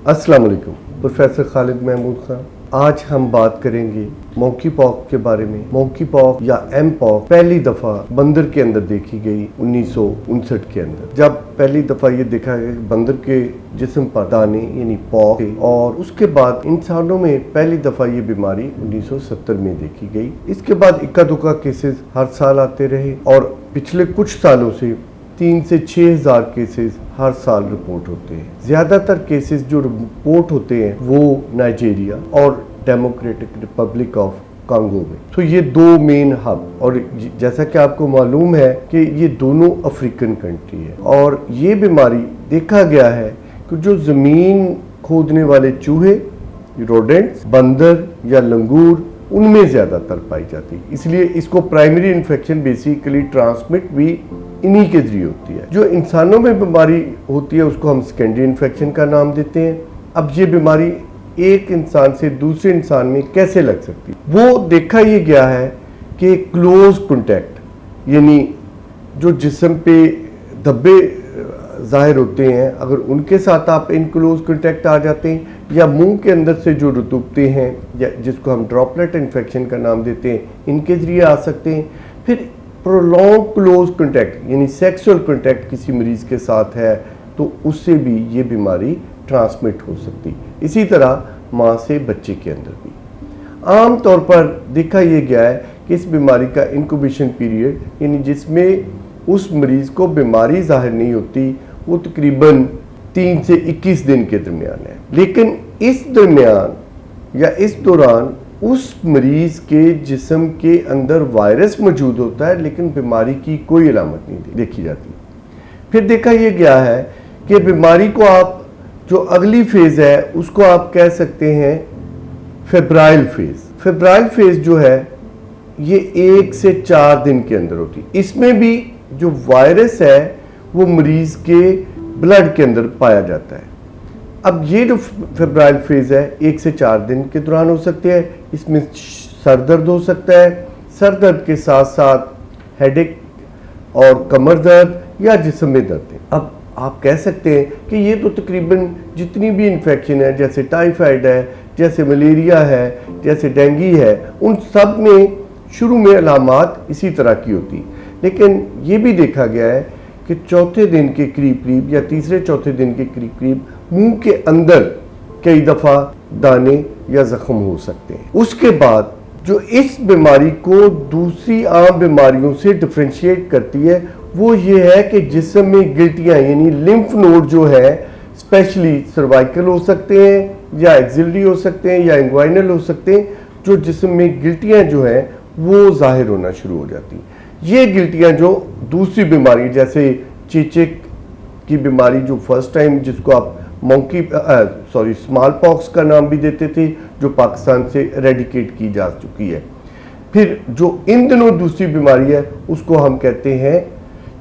अस्सलाम वालेकुम। प्रोफेसर खालिद महमूद खान। आज हम बात करेंगे मंकी पॉक्स के बारे में। मंकी पॉक्स या एम पॉक्स पहली दफा बंदर के अंदर देखी गई 1959 के अंदर। जब पहली दफा ये देखा गया कि बंदर के जिस्म पर दाने यानी पॉक्स थे, और उसके बाद इंसानों में पहली दफा ये बीमारी 1970 में देखी गई। इसके बाद इक्का दुक्का केसेस हर साल आते रहे और पिछले कुछ सालों से 3 से 6 हज़ार केसेस हर साल रिपोर्ट होते हैं। ज़्यादातर केसेस जो रिपोर्ट होते हैं वो नाइजीरिया और डेमोक्रेटिक रिपब्लिक ऑफ कांगो में। तो ये दो मेन हब, और जैसा कि आपको मालूम है कि ये दोनों अफ्रीकन कंट्री है, और ये बीमारी देखा गया है कि जो ज़मीन खोदने वाले चूहे, रोडेंट्स, बंदर या लंगूर, उनमें ज़्यादातर पाई जाती है। इसलिए इसको प्राइमरी इन्फेक्शन बेसिकली ट्रांसमिट भी इन्हीं के जरिए होती है। जो इंसानों में बीमारी होती है उसको हम सेकेंडरी इन्फेक्शन का नाम देते हैं। अब ये बीमारी एक इंसान से दूसरे इंसान में कैसे लग सकती है, वो देखा ये गया है कि क्लोज कॉन्टैक्ट यानी जो जिस्म पे धब्बे जाहिर होते हैं, अगर उनके साथ आप इन क्लोज कॉन्टैक्ट आ जाते हैं, या मुंह के अंदर से जो रतूबते हैं या जिसको हम ड्रॉपलेट इन्फेक्शन का नाम देते हैं, इनके जरिए आ सकते हैं। फिर प्रोलॉन्ग क्लोज कॉन्टैक्ट यानी सेक्सुअल कॉन्टैक्ट किसी मरीज के साथ है तो उससे भी ये बीमारी ट्रांसमिट हो सकती। इसी तरह माँ से बच्चे के अंदर भी आम तौर पर देखा यह गया है कि इस बीमारी का इंक्यूबेशन पीरियड यानी जिसमें उस मरीज को बीमारी जाहिर नहीं होती वो तकरीबन 3 से 21 दिन के दरमियान है। लेकिन इस दरमियान या इस दौरान उस मरीज के जिस्म के अंदर वायरस मौजूद होता है, लेकिन बीमारी की कोई अलामत नहीं देखी जाती। फिर देखा यह गया है कि बीमारी को आप जो अगली फेज है उसको आप कह सकते हैं फेब्राइल फेज। फेब्राइल फेज जो है ये 1 से 4 दिन के अंदर होती है। इसमें भी जो वायरस है वो मरीज के ब्लड के अंदर पाया जाता है। अब ये जो फेब्राइल फेज है 1 से 4 दिन के दौरान हो सकते हैं। इसमें सर दर्द हो सकता है, सर दर्द के साथ साथ हेडेक और कमर दर्द या जिस्म में दर्द है। अब आप कह सकते हैं कि ये तो तकरीबन जितनी भी इन्फेक्शन है, जैसे टाइफाइड है, जैसे मलेरिया है, जैसे डेंगू है, उन सब में शुरू में अलामात इसी तरह की होती। लेकिन ये भी देखा गया है कि चौथे दिन के करीब या तीसरे चौथे दिन के करीब मुंह के अंदर कई दफ़ा दाने या जख्म हो सकते हैं। उसके बाद जो इस बीमारी को दूसरी आम बीमारियों से डिफ्रेंशिएट करती है वो ये है कि जिस्म में गिल्टियाँ यानी लिम्फ नोड जो है, स्पेशली सर्वाइकल हो सकते हैं या एक्सिलरी हो सकते हैं या इंग्वाइनल हो सकते हैं, जो जिस्म में गिल्टियाँ जो हैं वो जाहिर होना शुरू हो जाती हैं। ये गिल्टियाँ जो दूसरी बीमारी जैसे चेचक की बीमारी जो फर्स्ट टाइम जिसको आप स्मॉल पॉक्स का नाम भी देते थे, जो पाकिस्तान से रेडिकेट की जा चुकी है। फिर जो इन दिनों दूसरी बीमारी है उसको हम कहते हैं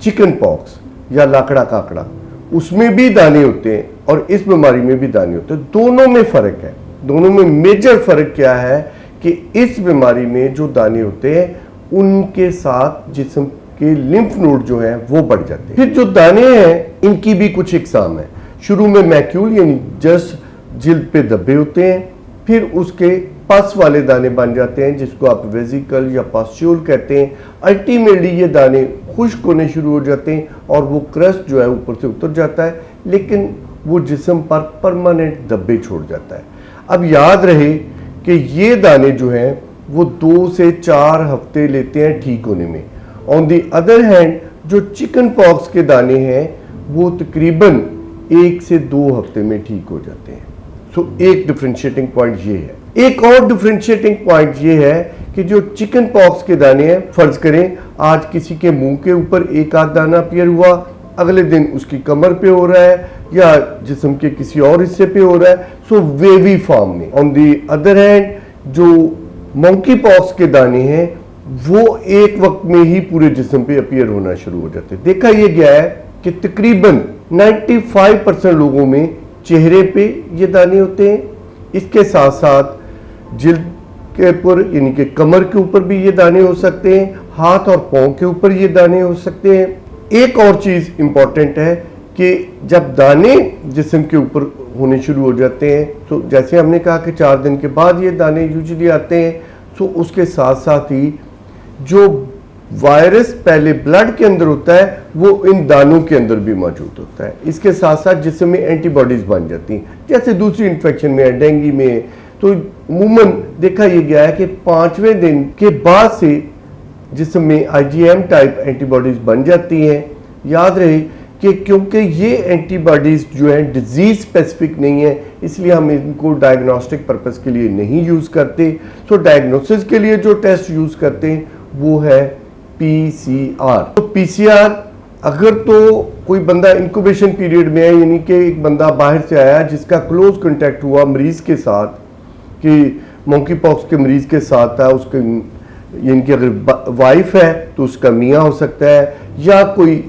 चिकन पॉक्स या लाकड़ा काकड़ा। उसमें भी दाने होते हैं और इस बीमारी में भी दाने होते हैं। दोनों में फ़र्क है। दोनों में मेजर फ़र्क क्या है कि इस बीमारी में जो दाने होते हैं उनके साथ जिस्म के लिम्फ नोड जो हैं वो बढ़ जाते हैं। फिर जो दाने हैं इनकी भी कुछ इकसाम है। शुरू में मैक्यूल यानी जस्ट जिल्द पे धब्बे होते हैं, फिर उसके पस वाले दाने बन जाते हैं जिसको आप वेजिकल या पास्ट्यूल कहते हैं। अल्टीमेटली ये दाने खुश्क होने शुरू हो जाते हैं और वो क्रस्ट जो है ऊपर से उतर जाता है, लेकिन वो जिस्म पर परमानेंट धब्बे छोड़ जाता है। अब याद रहे कि ये दाने जो हैं वो 2 से 4 हफ्ते लेते हैं ठीक होने में। ऑन दी अदर हैंड जो चिकन पॉक्स के दाने हैं वो तकरीबन 1 से 2 हफ्ते में ठीक हो जाते हैं। सो एक डिफरेंशिएटिंग पॉइंट ये है। एक और डिफरेंशिएटिंग पॉइंट ये है कि जो चिकन पॉक्स के दाने हैं, फर्ज करें आज किसी के मुंह के ऊपर एक आध दाना अपीयर हुआ, अगले दिन उसकी कमर पे हो रहा है या जिस्म के किसी और हिस्से पे हो रहा है, सो वेवी फॉर्म में। ऑन दी अदर हैंड जो मंकी पॉक्स के दाने हैं वो एक वक्त में ही पूरे जिस्म पे अपीयर होना शुरू हो जाते हैं। देखा यह गया है कि तकरीबन 95% लोगों में चेहरे पे ये दाने होते हैं। इसके साथ साथ जिल्द के ऊपर यानी कि कमर के ऊपर भी ये दाने हो सकते हैं, हाथ और पाँव के ऊपर ये दाने हो सकते हैं। एक और चीज़ इम्पॉर्टेंट है कि जब दाने जिस्म के ऊपर होने शुरू हो जाते हैं। तो जैसे हमने कहा कि 4 दिन के बाद ये दाने यूजुअली आते हैं। तो उसके साथ साथ ही जो वायरस पहले ब्लड के अंदर होता है वो इन दानों के अंदर भी मौजूद होता है। इसके साथ साथ जिसम में एंटीबॉडीज बन जाती हैं, जैसे दूसरी इन्फेक्शन में है, डेंगू में है। तो अमूमन देखा यह गया है कि 5वें दिन के बाद से जिसम में IgM टाइप एंटीबॉडीज बन जाती हैं। याद रहे कि क्योंकि ये एंटीबॉडीज जो है डिजीज स्पेसिफिक नहीं है, इसलिए हम इनको डायग्नोस्टिक पर्पस के लिए नहीं यूज करते। तो डायग्नोसिस के लिए जो टेस्ट यूज करते हैं वो है PCR। तो PCR अगर तो कोई बंदा इंक्यूबेशन पीरियड में है, यानी कि एक बंदा बाहर से आया जिसका क्लोज कांटेक्ट हुआ मरीज के साथ, कि मंकी पॉक्स के मरीज के साथ था, उसके यानी कि अगर वाइफ है तो उसका मियाँ हो सकता है, या कोई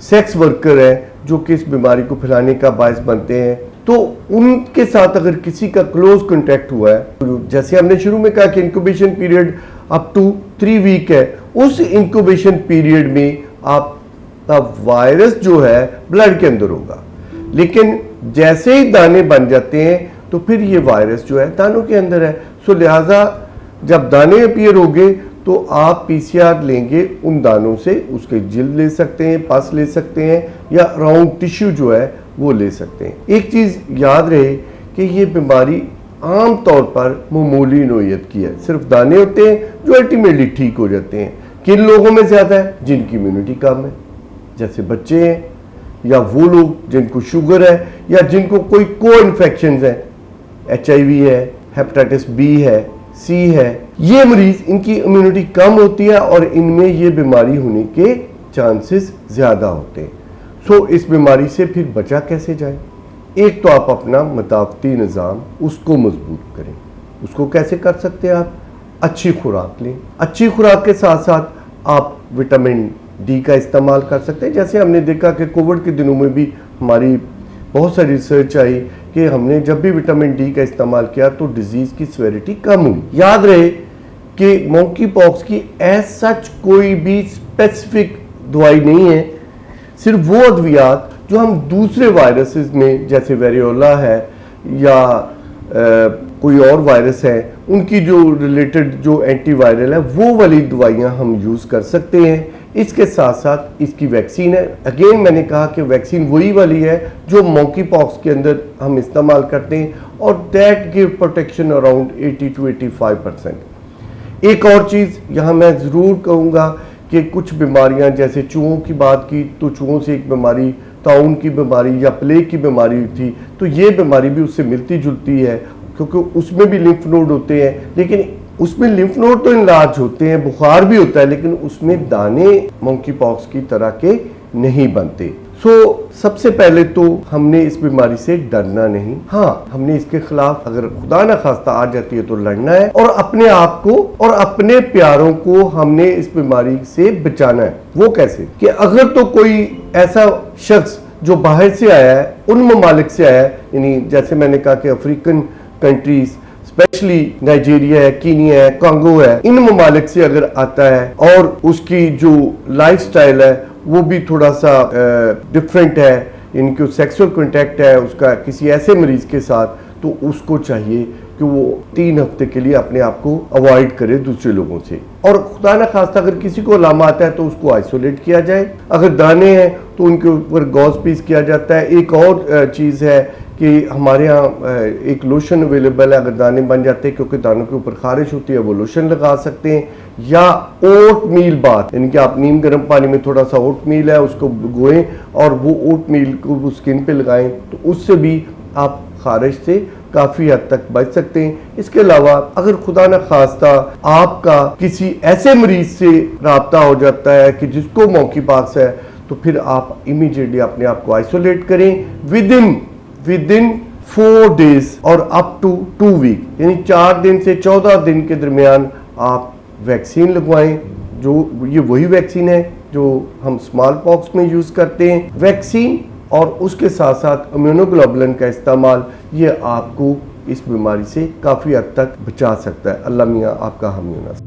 सेक्स वर्कर है जो कि इस बीमारी को फैलाने का बायस बनते हैं, तो उनके साथ अगर किसी का क्लोज कांटेक्ट हुआ है, तो जैसे हमने शुरू में कहा कि incubation period up to 3 week है, उस इंक्यूबेशन पीरियड में आपका वायरस जो है ब्लड के अंदर होगा। लेकिन जैसे ही दाने बन जाते हैं तो फिर ये वायरस जो है दानों के अंदर है। सो लिहाजा जब दाने अपीयर होंगे तो आप PCR लेंगे उन दानों से, उसके जिल्द ले सकते हैं, पस ले सकते हैं, या राउंड टिश्यू जो है वो ले सकते हैं। एक चीज़ याद रहे कि ये बीमारी आम तौर पर मामूली नोयत की है, सिर्फ दाने होते हैं जो अल्टीमेटली ठीक हो जाते हैं। किन लोगों में ज़्यादा है? जिनकी इम्यूनिटी कम है, जैसे बच्चे हैं, या वो लोग जिनको शुगर है, या जिनको कोई को इन्फेक्शन है, HIV है, हेपेटाइटिस B है, C है। ये मरीज, इनकी इम्यूनिटी कम होती है और इनमें ये बीमारी होने के चांसेस ज़्यादा होते हैं। सो इस बीमारी से फिर बचा कैसे जाए? एक तो आप अपना मदाफ़ती निज़ाम उसको मजबूत करें। उसको कैसे कर सकते हैं आप? अच्छी खुराक लें। अच्छी खुराक के साथ साथ आप विटामिन D का इस्तेमाल कर सकते हैं। जैसे हमने देखा कि कोविड के दिनों में भी हमारी बहुत सारी रिसर्च आई कि हमने जब भी विटामिन D का इस्तेमाल किया तो डिजीज़ की सीवियरिटी कम हुई। याद रहे कि मंकी पॉक्स की एज सच कोई भी स्पेसिफिक दवाई नहीं है, सिर्फ वो अद्वियात जो हम दूसरे वायरसेस में, जैसे वेरियोला है या कोई और वायरस है, उनकी जो रिलेटेड जो एंटीवायरल है वो वाली दवाइयाँ हम यूज़ कर सकते हैं। इसके साथ साथ इसकी वैक्सीन है। अगेन मैंने कहा कि वैक्सीन वही वाली है जो मंकी पॉक्स के अंदर हम इस्तेमाल करते हैं, और that give protection around 80 to 85%। एक और चीज़ यहाँ मैं ज़रूर कहूँगा कि कुछ बीमारियाँ, जैसे चूहों की बात की तो चूहों से एक बीमारी ताउन की बीमारी या प्लेग की बीमारी थी, तो ये बीमारी भी उससे मिलती जुलती है, क्योंकि उसमें भी लिम्फ नोड होते हैं, लेकिन उसमें लिम्फ नोड तो इनलार्ज होते हैं, बुखार भी होता है, लेकिन उसमें दाने मंकी पॉक्स की तरह के नहीं बनते। सो सबसे पहले तो हमने इस बीमारी से डरना नहीं, हाँ हमने इसके खिलाफ अगर खुदा न खास्ता आ जाती है तो लड़ना है, और अपने आप को और अपने प्यारों को हमने इस बीमारी से बचाना है। वो कैसे? कि अगर तो कोई ऐसा शख्स जो बाहर से आया है, उन ममालिक से आया है, यानी जैसे मैंने कहा कि अफ्रीकन कंट्रीज, स्पेशली नाइजीरिया है, कीनिया है, कांगो है, इन ममालिक से अगर आता है और उसकी जो लाइफस्टाइल है वो भी थोड़ा सा डिफरेंट है, इनके सेक्सुअल कांटेक्ट है उसका किसी ऐसे मरीज के साथ, तो उसको चाहिए कि वो 3 हफ्ते के लिए अपने आप को अवॉइड करे दूसरे लोगों से। और खुदा न खास्ता अगर किसी को अलामत है तो उसको आइसोलेट किया जाए। अगर दाने हैं तो उनके ऊपर गॉज पीस किया जाता है। एक और चीज़ है कि हमारे यहाँ एक लोशन अवेलेबल है, अगर दाने बन जाते हैं, क्योंकि दानों के ऊपर खारिश होती है, वो लोशन लगा सकते हैं। या ओट मील बाथ, यानी कि आप नीम गर्म पानी में थोड़ा सा ओट मील है उसको भिगोएं और वो ओट मील को स्किन पे लगाएं, तो उससे भी आप खारिश से काफ़ी हद तक बच सकते हैं। इसके अलावा अगर खुदा न खास्ता आपका किसी ऐसे मरीज से रब्ता हो जाता है कि जिसको मंकी पॉक्स है, तो फिर आप इमीडिएटली अपने आप को आइसोलेट करें विदिन 4 डेज और अप टू 2 वीक, यानी 4 दिन से 14 दिन के दरमियान आप वैक्सीन लगवाएं। जो ये वही वैक्सीन है जो हम स्मॉल पॉक्स में यूज़ करते हैं। वैक्सीन और उसके साथ साथ इम्यूनोग्लोबुलिन का इस्तेमाल, ये आपको इस बीमारी से काफ़ी हद तक बचा सकता है। अल्लाह मियाँ आपका हामी नासिर।